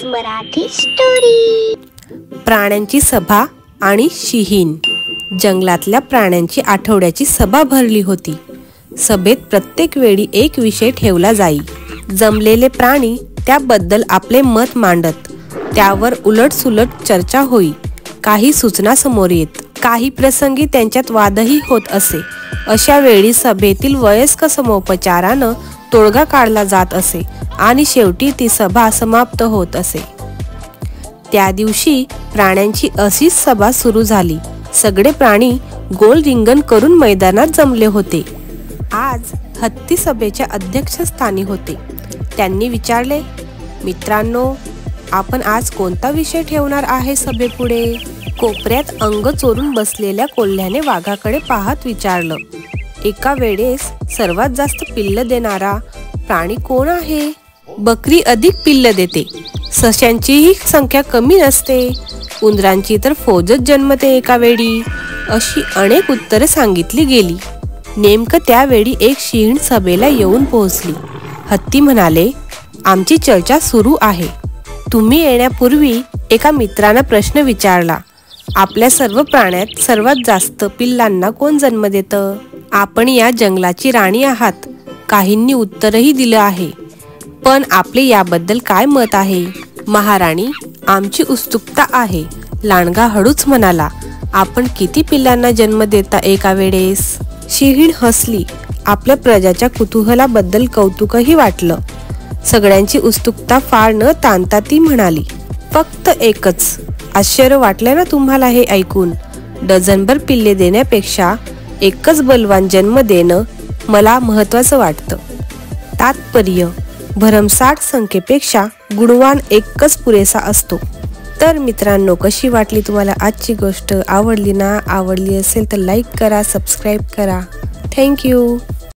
Marathi story. प्राण्यांची सभा आणि शिहीण। जंगलातल्या प्राण्यांची आठवड्याची सभा भरली होती। सभेत प्रत्येक वेळी एक विषय ठेवला जाई। जमलेले प्राणी त्याबद्दल आपले मत मांडत, त्यावर उलटसुलट चर्चा होई। काही सूचना समोर येत, काही प्रसंगी त्यांच्यात वादही होत असे। अशा वेळी सभेतील वयस्क समोपचारानं तोडगा काढला जात असे आणि शेवटी ती सभा समाप्त होत असे। त्या दिवशी प्राण्यांची अशीच सभा सुरू झाली। सगळे प्राणी गोल रिंगण करून मैदानात जमले होते। आज हत्ती सभेच्या अध्यक्षस्थानी होते। त्यांनी विचारले, मित्रांनो, आपण आज कोणता विषय ठेवणार आहे सभेपुढे? कोपऱ्यात अंग चोरून बसलेल्या कोल्ह्याने वाघाकडे पाहत विचारलं, एका वेळेस सर्वात जास्त पिल्ल देणारा प्राणी कोण आहे? बकरी अधिक पिल्ल देते, सशांचीही संख्या कमी नसते, उंदरांची तर फौजच जन्मते एका वेळी। अशी अनेक उत्तरे सांगितली गेली। नेमकं त्यावेळी एक शिहीण सभेला येऊन पोहोचली। हत्ती म्हणाले, आमची चर्चा सुरू आहे। तुम्ही येण्यापूर्वी एका मित्रानं प्रश्न विचारला, आपल्या सर्व प्राण्यात सर्वात जास्त पिल्लांना कोण जन्म देतं? आपण या जंगलाची राणी आहात। काहींनी उत्तरही दिलं आहे, पण आपले याबद्दल काय मत आहे? महाराणी, आमची उत्सुकता आहे। लांडगा हळूच म्हणाला, आपण किती पिल्लांना जन्म देता एका वेळेस? शिहीण हसली। आपल्या प्रजाच्या कुतूहलाबद्दल कौतुकही वाटलं। सगळ्यांची उत्सुकता फार न ताणता ती म्हणाली, फक्त एकच। आश्चर्य वाटलं ना तुम्हाला हे ऐकून? डझनभर पिल्ले देण्यापेक्षा एकच बलवान जन्म देणं मला महत्त्वाचं वाटतं। तात्पर्य, भरमसाठ संख्येपेक्षा गुणवान एकच पुरेसा असतो। तर मित्रांनो, कशी वाटली तुम्हाला आजची गोष्ट? आवडली ना? आवडली असेल तर लाईक करा, सबस्क्राईब करा। थँक्यू।